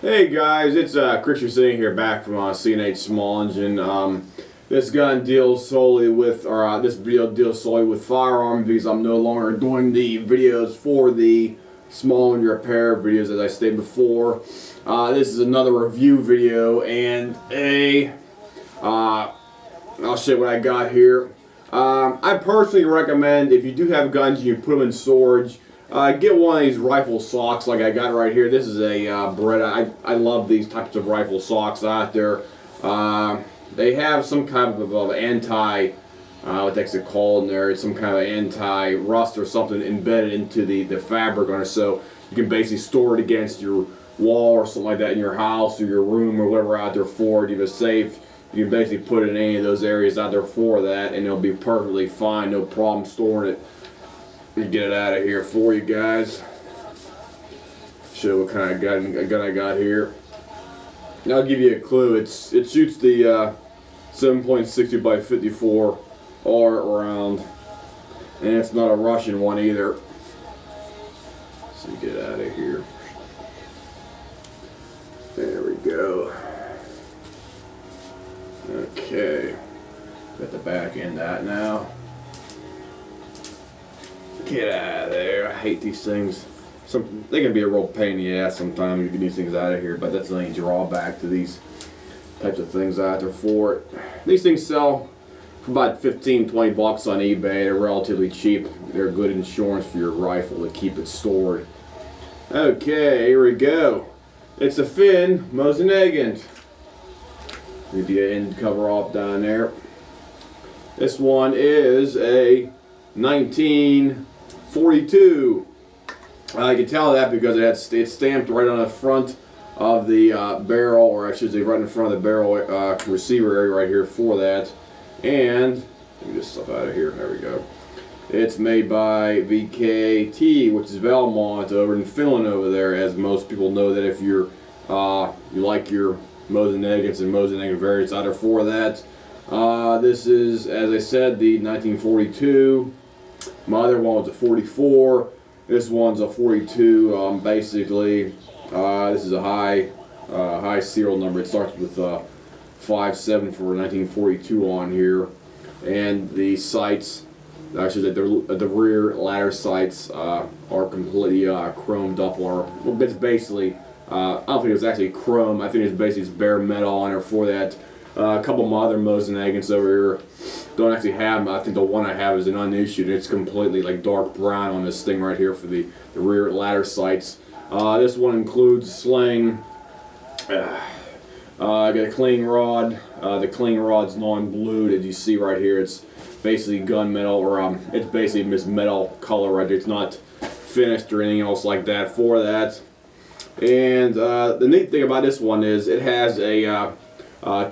Hey guys, it's Christian sitting here back from C&H Small Engine. This gun deals solely with, this video deals solely with firearms because I'm no longer doing the videos for the small engine repair videos as I stated before. This is another review video and I'll show you what I got here. I personally recommend if you do have guns and you put them in storage, get one of these rifle socks like I got right here. This is a Beretta. I love these types of rifle socks out there. They have some kind of anti, what that's called in there. It's some kind of anti-rust or something embedded into the fabric on it, so you can basically store it against your wall or something like that in your house or your room or whatever out there for it. You have a safe. You can basically put it in any of those areas out there for that, and it'll be perfectly fine. No problem storing it. Let me get it out of here for you guys. Show what kind of gun I got here. And I'll give you a clue. It shoots the 7.60 by 54 R round, and it's not a Russian one either. So get it out of here. There we go. Okay, got the back end out now. Get out of there. I hate these things. They can be a real pain in the ass sometimes. You get these things out of here, but that's the only drawback to these types of things out there for it. These things sell for about 15-20 bucks on eBay. They're relatively cheap. They're good insurance for your rifle to keep it stored. Okay, here we go. It's a Finnish Mosin Nagant. Need the end cover off down there. This one is a 1942. I can tell that because it's stamped right on the front of the barrel, or I should say right in front of the barrel receiver area right here for that. And let me get this stuff out of here. There we go. It's made by VKT, which is Valmont over in Finland over there, as most people know that if you're you like your Mosin Nagants and Mosin Nagant variants out there for that. This is, as I said, the 1942. My other one was a 44. This one's a 42. Basically, this is a high serial number. It starts with 57 for 1942 on here, and the sights, actually the rear ladder sights are completely chromed up. Or well, it's basically. I don't think it's actually chrome. I think it's basically bare metal on there for that. A couple of my other Mosin Nagants over here don't actually have them. I think the one I have is an unissued. It's completely like dark brown on this thing right here for the rear ladder sights. This one includes sling. I got a clean rod. The clean rod's non-blued, as you see right here. It's basically gunmetal, or it's basically this metal color right there. It's not finished or anything else like that for that. And the neat thing about this one is it has a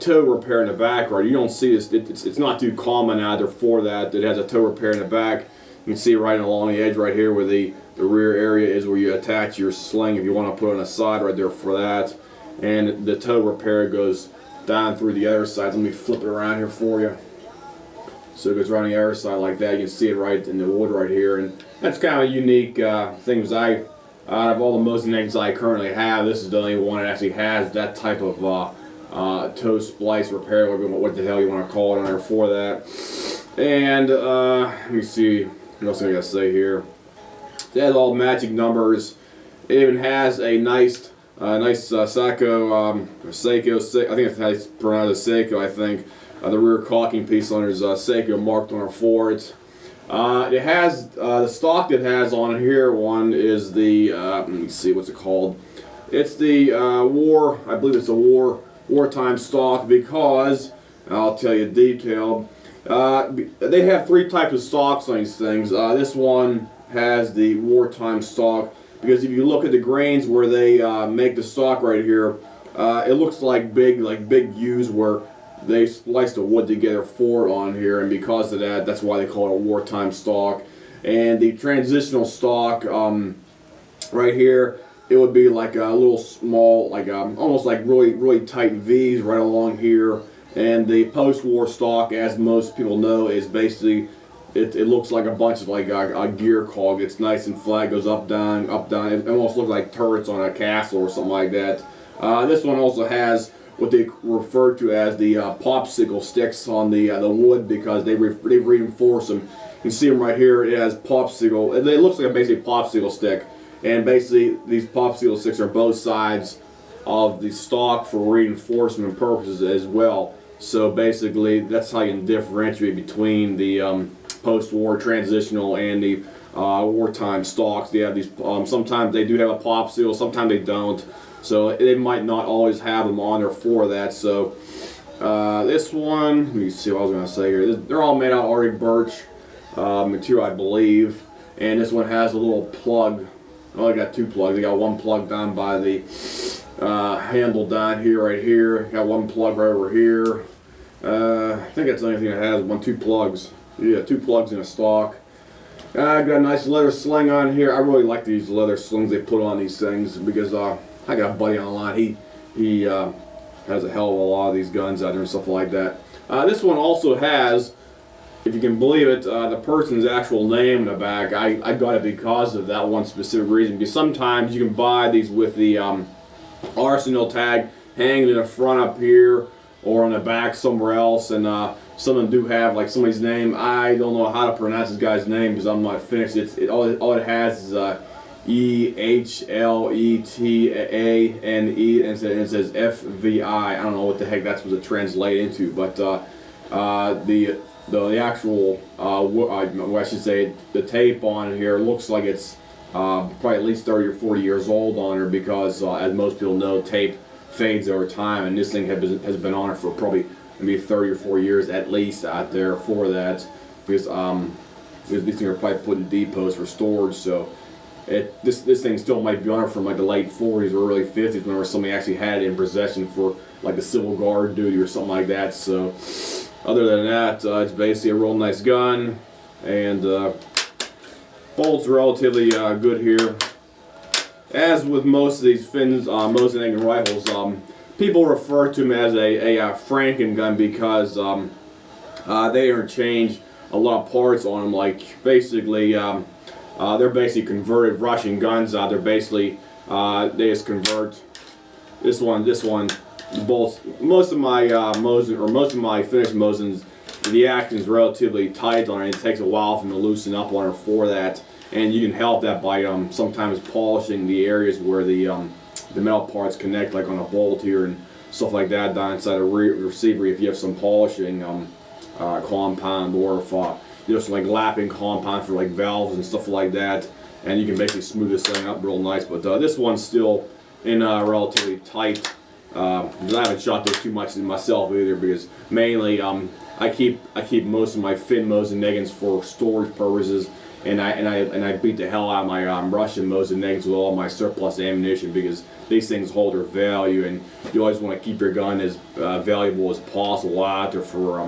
toe repair in the back. Right, you don't see this. It's not too common either for that. It has a toe repair in the back. You can see right along the edge right here where the rear area is where you attach your sling if you want to put it on the side right there for that. And the toe repair goes down through the other side. Let me flip it around here for you. So it goes right on the other side like that. You can see it right in the wood right here, and that's kind of a unique things. Out of all the Mosin Nagants I currently have, this is the only one that actually has that type of toe splice repair, what the hell you want to call it on there for that. And let me see what else I gotta say here. It has all magic numbers. It even has a nice Seiko, Seiko. I think it's pronounced Seiko. I think the rear caulking piece on it is Seiko marked on it for it. It has the stock it has on here. One is the let me see, what's it called? It's the war. I believe it's a wartime stock, because I'll tell you detailed. They have three types of stocks on these things. This one has the wartime stock because if you look at the grains where they make the stock right here, it looks like big U's where they spliced the wood together for it on here, and because of that, that's why they call it a wartime stock. And the transitional stock right here, it would be like a little small, like almost like really tight V's right along here. And the post-war stock, as most people know, is basically it looks like a bunch of like a gear cog. It's nice and flat, goes up down up down. It almost looks like turrets on a castle or something like that. This one also has what they refer to as the popsicle sticks on the wood, because they reinforce them. You can see them right here. It has popsicle. It looks like a basically popsicle stick, and basically these popsicle sticks are both sides of the stock for reinforcement purposes as well. So basically, that's how you can differentiate between the post-war transitional and the wartime stocks. They have these. Sometimes they do have a popsicle, sometimes they don't. So they might not always have them on there for that. So this one, let me see what I was going to say here. They're all made out of Arctic birch material, I believe. And this one has a little plug. Oh, I got two plugs. I got one plug down by the handle down here, right here. Got one plug right over here. I think that's the only thing it has. Two plugs. Yeah, two plugs in a stock. I got a nice leather sling on here. I really like these leather slings they put on these things, because I got a buddy on the line. He has a hell of a lot of these guns out there and stuff like that. This one also has, if you can believe it, the person's actual name in the back. I got it because of that one specific reason. Because sometimes you can buy these with the arsenal tag hanging in the front up here or on the back somewhere else, and some of them do have like somebody's name. I don't know how to pronounce this guy's name because I'm not Finnish. All it has is EHLETANE, and it says FVI. I don't know what the heck that's supposed to translate into, but the actual I should say the tape on here looks like it's probably at least 30 or 40 years old on her, because as most people know, tape fades over time, and this thing has been on it for probably maybe 30 or 40 years at least out there for that, because these things are probably put in depots for storage. So this thing still might be on it from like the late 40s or early 50s, whenever somebody actually had it in possession for like the Civil Guard duty or something like that. So other than that, it's basically a real nice gun, and bolts relatively good here. As with most of these Finns Mosin Nagant rifles, people refer to them as a Franken gun, because they interchange a lot of parts on them. Like basically, they're basically converted Russian guns. They're basically they just convert this one, bolts. Most of my Mosin, or most of my Finnish Mosins, the action is relatively tight on it. It takes a while for them to loosen up on it for that, and you can help that by sometimes polishing the areas where the metal parts connect, like on a bolt here and stuff like that down inside the receiver. If you have some polishing compound, or if some like lapping compound for like valves and stuff like that, and you can basically smooth this thing up real nice. But this one's still in relatively tight. I haven't shot this too much myself either, because mainly I keep most of my Finn Mosin Nagants for storage purposes, and I beat the hell out of my Russian Mosin Nagants with all my surplus ammunition, because these things hold their value, and you always want to keep your gun as valuable as possible out there for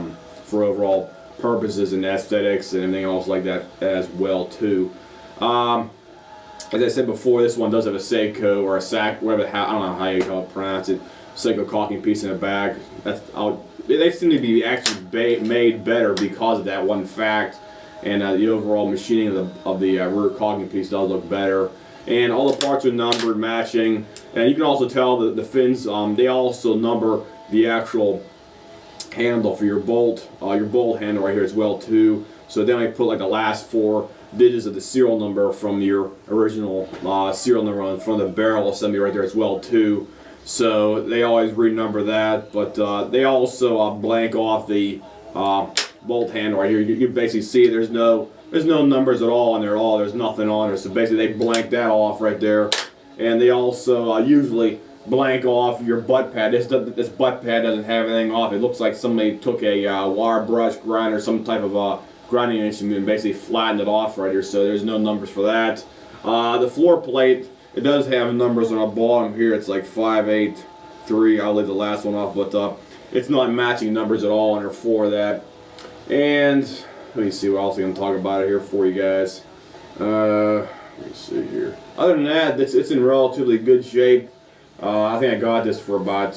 overall purposes and aesthetics and everything else like that as well too. As I said before, this one does have a Seiko, or a sack, whatever, I don't know how you pronounce it, Seiko caulking piece in the back. They seem to be actually made better because of that one fact, and the overall machining of the rear caulking piece does look better. And all the parts are numbered, matching, and you can also tell that the Finns, they also number the actual handle for your bolt handle right here as well too. So then I put like the last 4 digits of the serial number from your original serial number on the front of the barrel assembly right there as well too. So they always renumber that, but they also blank off the bolt handle right here. You basically see there's no numbers at all on there at all. There's nothing on there. So basically they blank that off right there, and they also usually blank off your butt pad. This butt pad doesn't have anything off. It looks like somebody took a wire brush grinder, some type of grinding instrument, and basically flattened it off right here. So there's no numbers for that. The floor plate, it does have numbers on the bottom here. It's like 583. I'll leave the last one off, but it's not matching numbers at all on there for that. And let me see what else I'm going to talk about it here for you guys. Let me see here. Other than that, it's in relatively good shape. I think I got this for about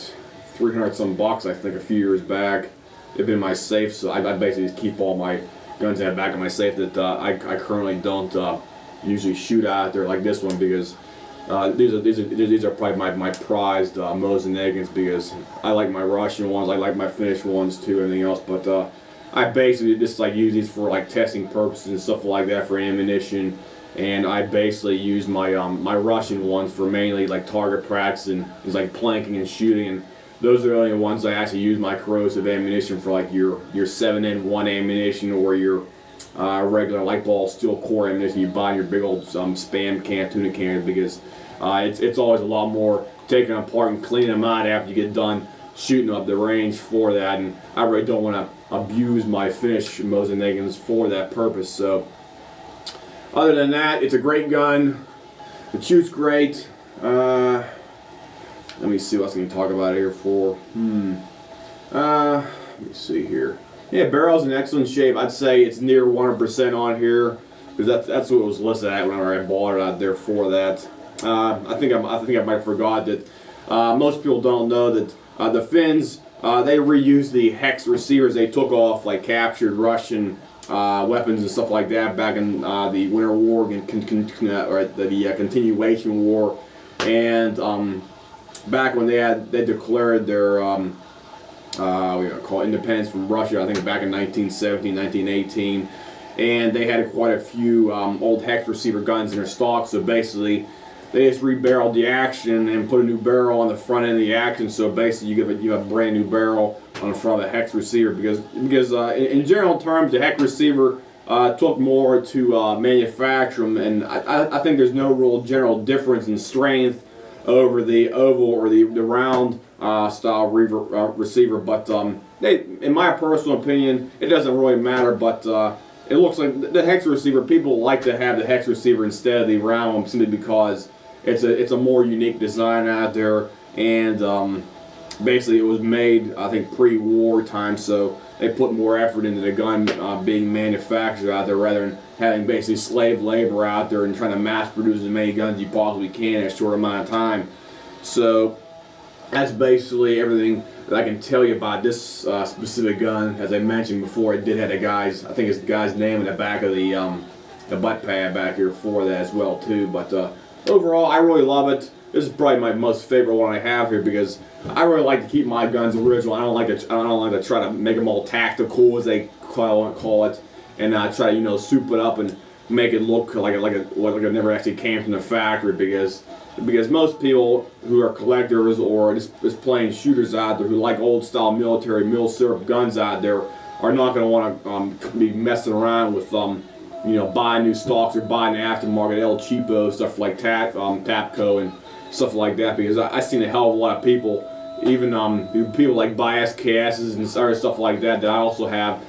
300 some bucks, I think, a few years back. They've been in my safe, so I basically just keep all my guns in the back of my safe that I currently don't usually shoot out there like this one, because These are probably my prized Mosin Nagants, because I like my Russian ones, I like my Finnish ones too, everything else. But I basically just like use these for like testing purposes and stuff like that for ammunition. And I basically use my my Russian ones for mainly like target practice and things like planking and shooting. And those are the only ones I actually use my corrosive ammunition for, like your 7N1 ammunition or your regular light ball steel core ammunition you buy in your big old Spam can, tuna can, because it's always a lot more taking them apart and cleaning them out after you get done shooting up the range for that. And I really don't want to abuse my Finnish Mosin Nagants for that purpose. So other than that, it's a great gun. It shoots great. Let me see what else I can talk about here for. Let me see here. Yeah, barrel's in excellent shape. I'd say it's near 100% on here, because that's what it was listed at whenever I bought it out there for that. I think I might have forgot that most people don't know that the Finns, they reused the hex receivers they took off like captured Russian weapons and stuff like that back in the Winter War or the Continuation War, and back when they declared their call it independence from Russia, I think back in 1917, 1918, and they had quite a few old hex receiver guns in their stock. So basically, they just rebarreled the action and put a new barrel on the front end of the action. So basically, you have a brand new barrel on the front of the hex receiver, because in general terms, the hex receiver took more to manufacture them, and I think there's no real general difference in strength over the oval or the round style receiver, but in my personal opinion, it doesn't really matter. But it looks like the hex receiver, people like to have the hex receiver instead of the round one, simply because it's a more unique design out there, and basically it was made, I think, pre-war time, so they put more effort into the gun being manufactured out there, rather than having basically slave labor out there and trying to mass produce as many guns as you possibly can in a short amount of time. So that's basically everything that I can tell you about this specific gun. As I mentioned before, it did have I think it's the guy's name in the back of the butt pad back here for that as well too. But overall, I really love it. This is probably my most favorite one I have here, because I really like to keep my guns original. I don't like to try to make them all tactical, as they call it, and try to soup it up and make it look like it never actually came from the factory. Because most people who are collectors or just plain shooters out there who like old style military mill syrup guns out there are not going to want to be messing around with buying new stocks or buying aftermarket El Cheapo stuff like Tapco and stuff like that, because I've seen a hell of a lot of people, even people like bias cases and other stuff like that I also have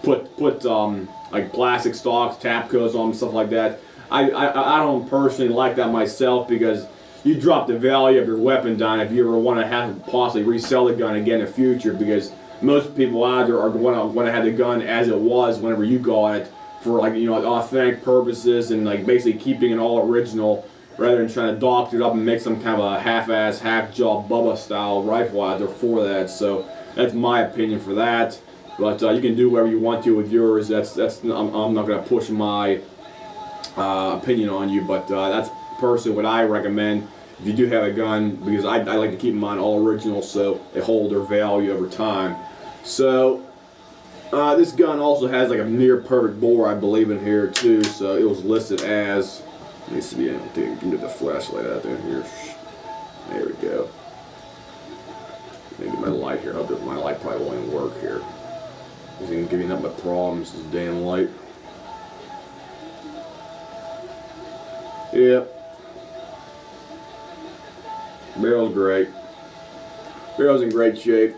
put like plastic stocks, Tapcos on, stuff like that. I don't personally like that myself, because you drop the value of your weapon down if you ever want to have to possibly resell the gun again in the future, because most people out there are going to have the gun as it was whenever you got it, for authentic purposes, and like basically keeping it all original, rather than trying to doctor it up and make some kind of a half-ass, half-jaw Bubba style rifle out there for that. So that's my opinion for that. But you can do whatever you want to with yours. I'm not going to push my opinion on you, but that's personally what I recommend if you do have a gun, because I like to keep mine all original so they hold their value over time. So this gun also has like a near perfect bore, I believe, in here too. So it was listed as, let me see, I think I can get the flashlight out there here. There we go. Let me get my light here. I hope my light probably won't even work here. It's going to give me nothing but problems, this damn light. Yep. Barrel's great. Barrel's in great shape.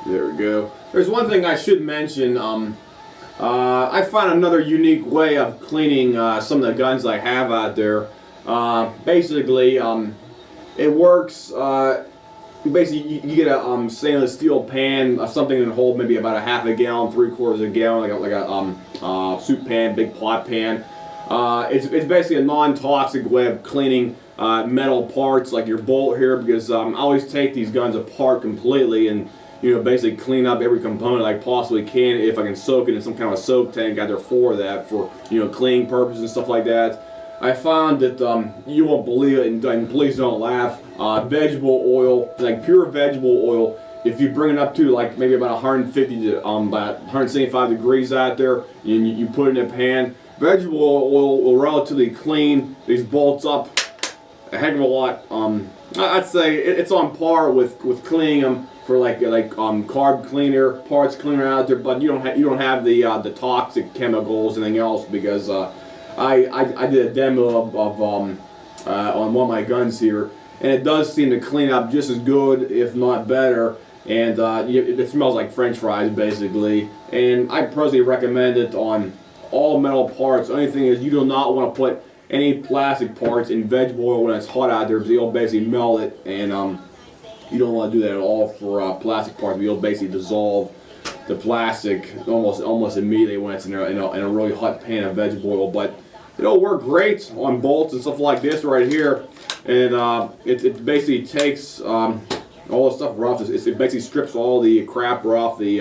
There we go. There's one thing I should mention. I found another unique way of cleaning some of the guns I have out there. Basically, it works. Basically, you get a stainless steel pan, something that can hold maybe about a half a gallon, 3/4 of a gallon, like a soup pan, big pot pan. It's basically a non-toxic way of cleaning metal parts like your bolt here, because I always take these guns apart completely, and basically clean up every component I possibly can. If I can soak it in some kind of a soak tank out there for that, for cleaning purposes and stuff like that. I found that you won't believe it, and please don't laugh. Vegetable oil, like pure vegetable oil, if you bring it up to like maybe about 150 to about 175 degrees out there, and you put it in a pan, vegetable oil will relatively clean these bolts up a heck of a lot. I'd say it's on par with cleaning them for like carb cleaner, parts cleaner out there, but you don't have the toxic chemicals and anything else, because I did a demo of on one of my guns here, and it does seem to clean up just as good, if not better. And it smells like French fries basically. And I personally recommend it on all metal parts. The only thing is, you do not want to put any plastic parts in vegetable oil when it's hot out there, because it'll basically melt it, and you don't want to do that at all for plastic parts. You'll basically dissolve the plastic almost immediately when it's in a really hot pan of vegetable oil. But it'll work great on bolts and stuff like this right here, and it basically takes all the stuff rough. It basically strips all the crap off the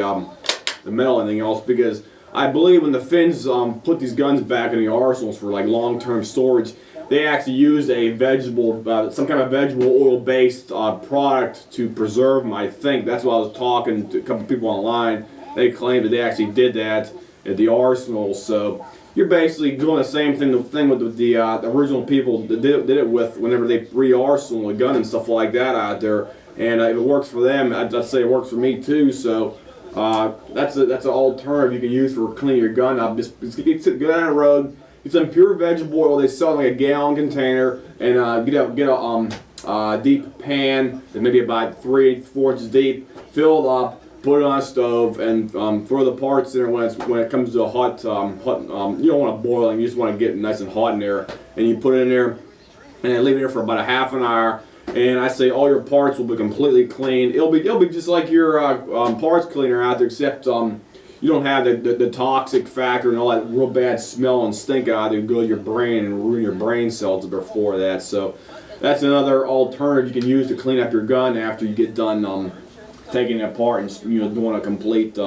metal and anything else, because I believe when the Finns put these guns back in the arsenals for like long-term storage, they actually used a some kind of vegetable oil-based product to preserve them. I think that's what I was talking to a couple people online. They claimed that they actually did that at the arsenal. So you're basically doing the same thing with the original people that did it with whenever they re-arsenal a gun and stuff like that out there. And if it works for them, I'd say it works for me too. So that's an alternative you can use for cleaning your gun up. Just go down the road, get some pure vegetable oil. They sell like a gallon container, and get a deep pan that maybe about 3-4 inches deep. Fill it up, put it on a stove, and throw the parts in there when it comes to a hot. You don't want to boil it. You just want to get it nice and hot in there, and you put it in there, and then leave it there for about a half an hour. And I say all your parts will be completely clean. It'll be just like your parts cleaner out there, except you don't have the toxic factor and all that real bad smell and stink out there to go to your brain and ruin your brain cells before that. So that's another alternative you can use to clean up your gun after you get done taking it apart and doing a complete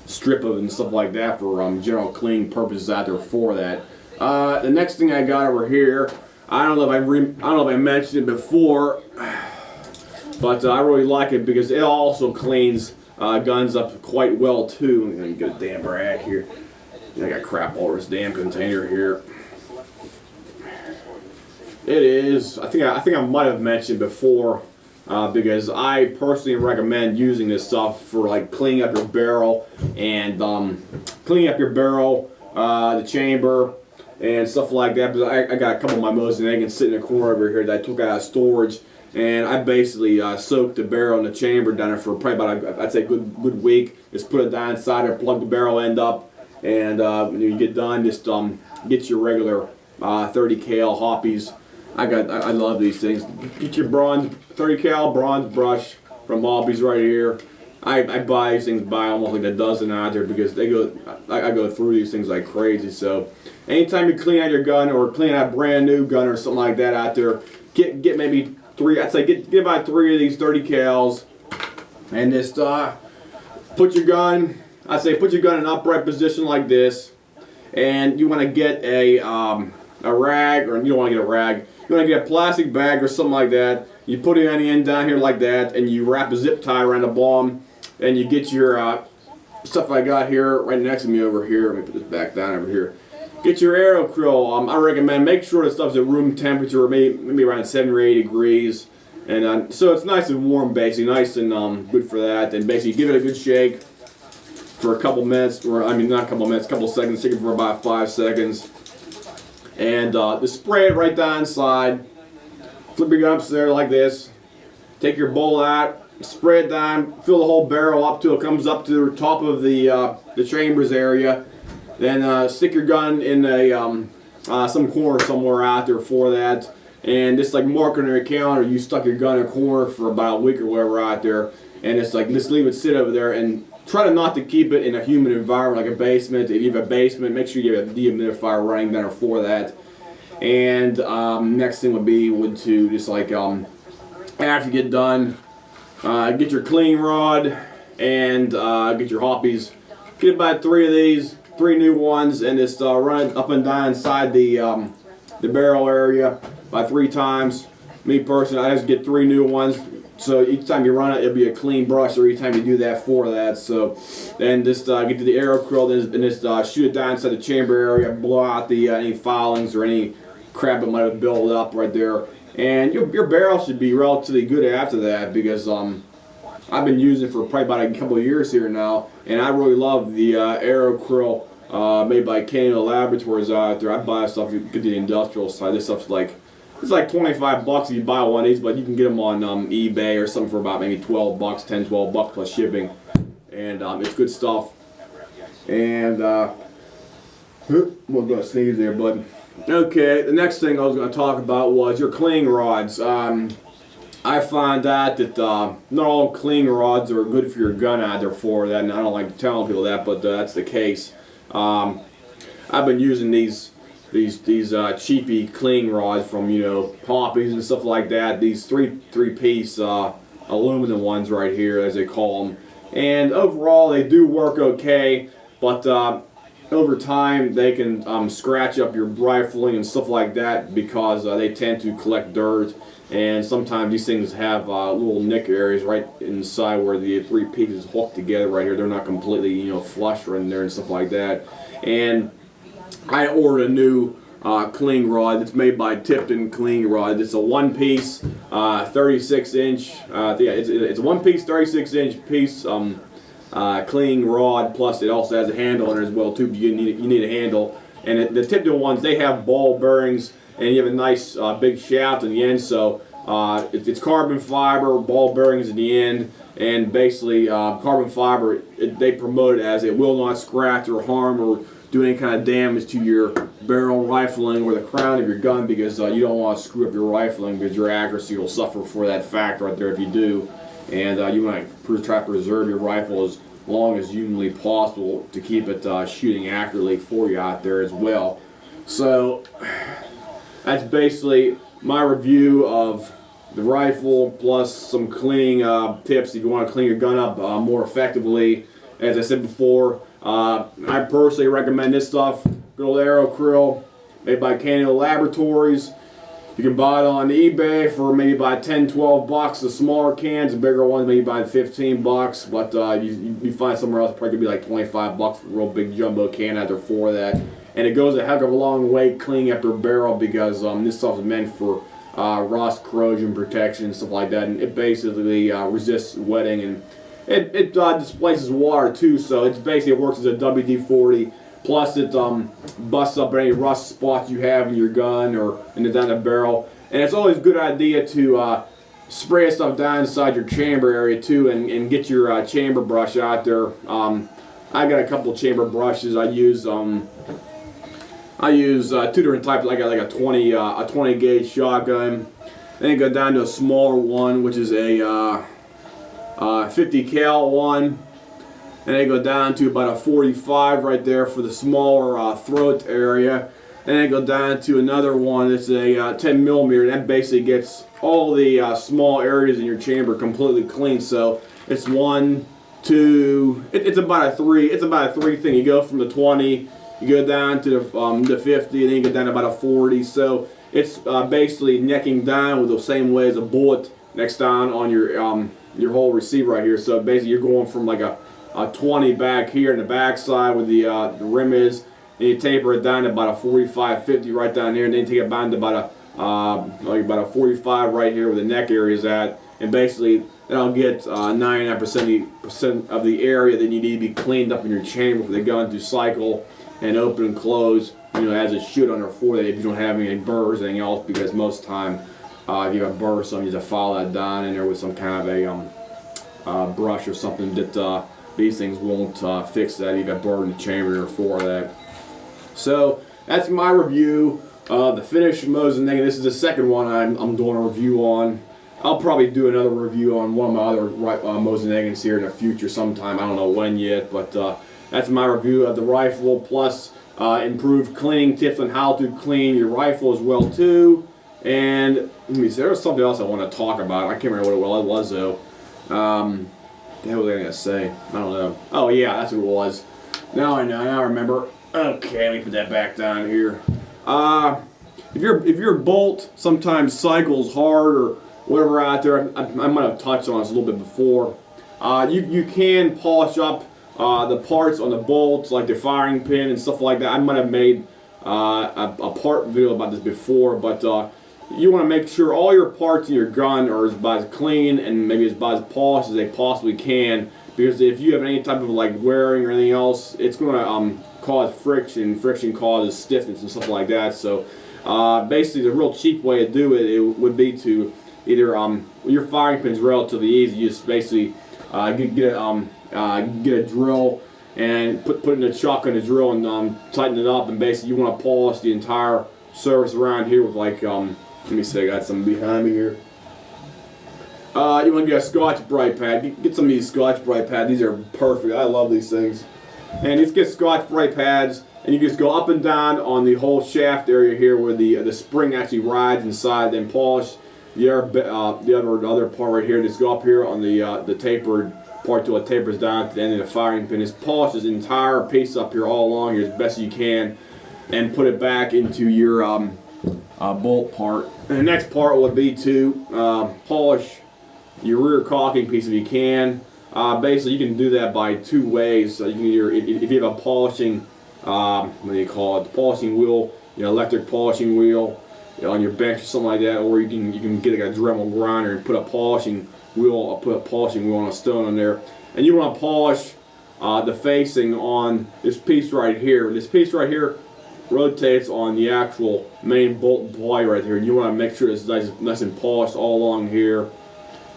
strip of it and stuff like that for general cleaning purposes out there for that. The next thing I got over here, I don't know if I mentioned it before, but I really like it because it also cleans guns up quite well too. I'm gonna get a damn rag here. I got crap all over this damn container here. It is. I think I might have mentioned before because I personally recommend using this stuff for like cleaning up your barrel and the chamber, and stuff like that. Because I got a couple of my Mosin Nagant sitting in the corner over here that I took out of storage, and I basically soaked the barrel and the chamber down there for probably about I'd say a good week. Just put it down inside there, plug the barrel end up, and when you get done, just get your regular 30 cal hoppies. I love these things. Get your bronze 30 cal bronze brush from Hobbies right here. I buy these things by almost like a dozen out there because I go through these things like crazy. So anytime you clean out your gun or clean out a brand new gun or something like that out there, get maybe 3. I'd say get about 3 of these 30 cals, and just put your gun in an upright position like this, and you want to get a rag, or you don't want to get a rag. You want to get a plastic bag or something like that. You put it on the end down here like that, and you wrap a zip tie around the bottom, and you get your stuff I got here right next to me over here. Let me put this back down over here. Get your aerocryl. I recommend make sure the stuff's at room temperature, maybe around 7 or 8 degrees, and so it's nice and warm, basically, nice and good for that. And basically give it a good shake for a couple minutes, or I mean not a couple minutes, a couple seconds. Shake it for about 5 seconds, and just spray it right down inside. Flip your gun up there like this. Take your bowl out, spray it down, fill the whole barrel up till it comes up to the top of the chambers area. Then stick your gun in some corner somewhere out there for that, and just like mark on your calendar, you stuck your gun in a corner for about a week or whatever out there, and it's like just leave it sit over there, and try not to keep it in a humid environment like a basement. If you have a basement, make sure you have a dehumidifier running down for that. And next thing would to just like after you get done, get your clean rod, and get your hoppies. Get about 3 of these, 3 new ones, and just run it up and down inside the barrel area by 3 times. Me personally, I just get 3 new ones. So each time you run it, it'll be a clean brush. Or each time you do that, for that. So then just get to the aero krill and just shoot it down inside the chamber area, blow out the any foulings or any crap that might have built up right there. And your barrel should be relatively good after that, because I've been using it for probably about a couple of years here now, and I really love the aero krill made by Canada Laboratories out there. I buy stuff, you get the industrial side. This stuff's like, it's like 25 bucks if you buy one of these, but you can get them on eBay or something for about maybe 12 bucks, 10, 12 bucks plus shipping. And it's good stuff. And I'm going to sneeze there, bud. Okay, the next thing I was going to talk about was your cling rods. I found out that not all cling rods are good for your gun out there for that, and I don't like telling people that, but that's the case. I've been using these cheapy cling rods from, you know, Poppies and stuff like that. These three-piece aluminum ones right here, as they call them. And overall, they do work okay, but over time they can scratch up your rifling and stuff like that, because they tend to collect dirt. And sometimes these things have little nick areas right inside where the 3 pieces hook together right here. They're not completely, you know, flush right in there and stuff like that. And I ordered a new cling rod that's made by Tipton Cling Rod. It's a 1-piece, 36-inch. Yeah, it's a 1-piece, 36-inch piece cling rod. Plus, it also has a handle in it as well too. But you need a handle. And the Tipton ones, they have ball bearings, and you have a nice big shaft in the end. So it's carbon fiber, ball bearings at the end, and basically carbon fiber. They promote it as it will not scratch or harm or do any kind of damage to your barrel rifling or the crown of your gun, because you don't want to screw up your rifling, because your accuracy will suffer for that fact right there if you do. And you want to try to preserve your rifle as long as humanly possible to keep it shooting accurately for you out there as well. So that's basically my review of the rifle, plus some cleaning tips if you want to clean your gun up more effectively. As I said before, I personally recommend this stuff. Good old aero krill, made by Canada Laboratories. You can buy it on eBay for maybe about 10, 12 bucks. The smaller cans, the bigger ones, maybe about 15 bucks. But you find somewhere else, probably could be like 25 bucks for a real big jumbo can out there for that. And it goes a heck of a long way cleaning up your barrel, because this stuff is meant for rust, corrosion protection, and stuff like that. And it basically resists wetting, and it displaces water too. So it's basically, it works as a WD-40. Plus, it busts up any rust spots you have in your gun or down the barrel. And it's always a good idea to spray stuff down inside your chamber area too, and get your chamber brush out there. I got a couple of chamber brushes. I use 2 different types. I got like a 20 gauge shotgun. Then I go down to a smaller one, which is a 50 cal one. And they go down to about a 45 right there for the smaller throat area. And then go down to another one that's a 10 millimeter. That basically gets all the small areas in your chamber completely clean. So it's 1, 2. It's about a 3. It's about a 3 thing. You go from the 20, you go down to the 50, and then you go down to about a 40. So it's basically necking down with the same way as a bullet necks down on your whole receiver right here. So basically, you're going from like a 20 back here in the back side where the rim is, and you taper it down to about a 45, 50 right down there, and then you take it down to about a 45 right here where the neck area is at, and basically that'll get 99% of the area that you need to be cleaned up in your chamber for the gun to cycle and open and close, you know, as it should under for that, if you don't have any burrs or anything else, because most of the time if you have burrs, you just follow that down in there with some kind of a brush or something that these things won't fix that. You got burr in the chamber for that. So that's my review of the Finnish Mosin Nagant. This is the second one I'm doing a review on. I'll probably do another review on one of my other Mosin Nagants here in the future sometime. I don't know when yet, but that's my review of the rifle, plus improved cleaning tips on how to clean your rifle as well too. And let me see, there was something else I want to talk about. I can't remember what it was though. the hell was I gonna say? I don't know. Oh yeah, that's what it was. Now I know. Now I remember. Okay, let me put that back down here. If your bolt sometimes cycles hard or whatever out there, I might have touched on this a little bit before. You can polish up the parts on the bolts, like the firing pin and stuff like that. I might have made a part video about this before, but you want to make sure all your parts in your gun are about as clean and maybe about as polished as they possibly can. Because if you have any type of like wearing or anything else, it's going to cause friction. Friction causes stiffness and stuff like that. So basically, the real cheap way to do it would be to either your firing pin's relatively easy. You just basically get a drill and put in a chuck in the drill and tighten it up. And basically, you want to polish the entire surface around here with like let me see, I got some behind me here. You want to get a Scotch-Brite pad. Get some of these Scotch-Brite pads. These are perfect. I love these things. And just get Scotch-Brite pads, and you just go up and down on the whole shaft area here where the spring actually rides inside. Then polish the other part right here. Just go up here on the tapered part till it tapers down to the end of the firing pin. Just polish this entire piece up here all along here as best you can, and put it back into your bolt part. And the next part would be to polish your rear caulking piece if you can. Basically, you can do that by two ways. You can either, if you have a polishing, what do you call it, the polishing wheel, electric polishing wheel on your bench or something like that, or you can get like a Dremel grinder and put a polishing wheel, on a stone on there, and you want to polish the facing on this piece right here. This piece right here rotates on the actual main bolt and pulley right here, and you want to make sure it's nice and polished all along here,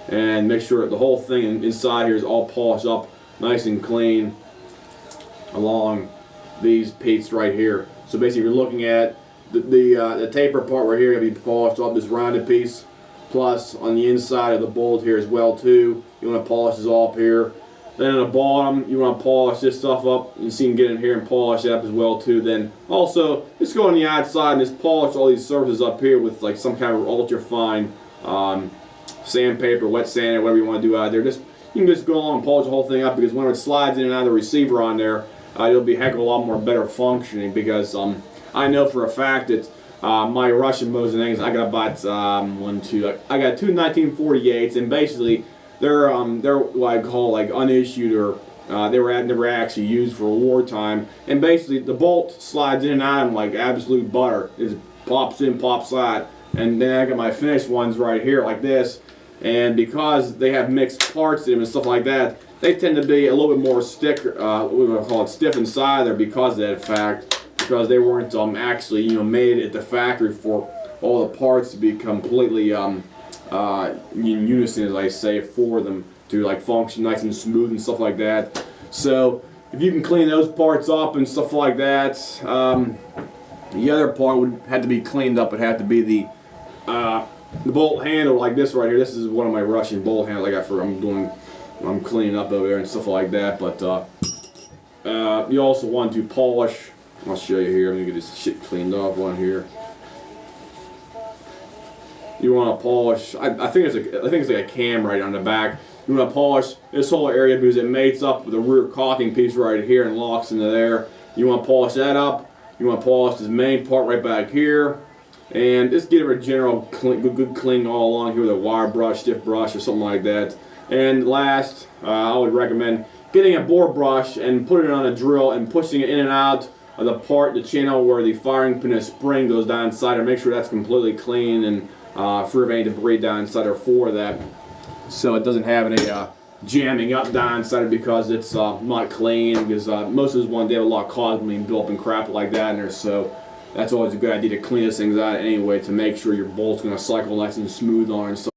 and make sure that the whole thing inside here is all polished up nice and clean along these pieces right here. So basically, you're looking at the taper part right here, going to be polished up, this rounded piece, plus on the inside of the bolt here as well too. You want to polish this all up here. Then on the bottom, you want to polish this stuff up. You see, you can get in here and polish it up as well too. Then also, just go on the outside and just polish all these surfaces up here with like some kind of ultra fine sandpaper, wet sand, whatever you want to do out there. You can just go along and polish the whole thing up, because when it slides in and out of the receiver on there, it'll be a heck of a lot more better functioning. Because I know for a fact that my Russian Mosin, I got about I got two 1948s, and basically they're what I call like unissued, or they were never actually used for wartime. And basically the bolt slides in and out of them like absolute butter. It pops in, pops out. And then I got my Finnish ones right here like this. And because they have mixed parts in them and stuff like that, they tend to be a little bit more stiff inside there because of that fact. Because they weren't actually made at the factory for all the parts to be completely in unison, as I say, for them to like function nice and smooth and stuff like that. So if you can clean those parts up and stuff like that, the other part would have to be cleaned up. It had to be the bolt handle like this right here. This is one of my Russian bolt handles I got for I'm cleaning up over there and stuff like that. But you also want to polish. I'll show you here. Let me get this shit cleaned off on here. You want to polish. I think it's like a cam right on the back. You want to polish this whole area because it mates up with the rear caulking piece right here and locks into there. You want to polish that up. You want to polish this main part right back here, and just give it a general good clean all along here with a wire brush, stiff brush, or something like that. And last, I would recommend getting a bore brush and putting it on a drill and pushing it in and out of the channel where the firing pin and spring goes down inside, and make sure that's completely clean and free of any debris down inside or for that, so it doesn't have any jamming up down inside it because it's not clean. Because most of those ones, they have a lot of cosmeline built up and crap like that in there, so that's always a good idea to clean those things out anyway to make sure your bolt's going to cycle nice and smooth on and stuff.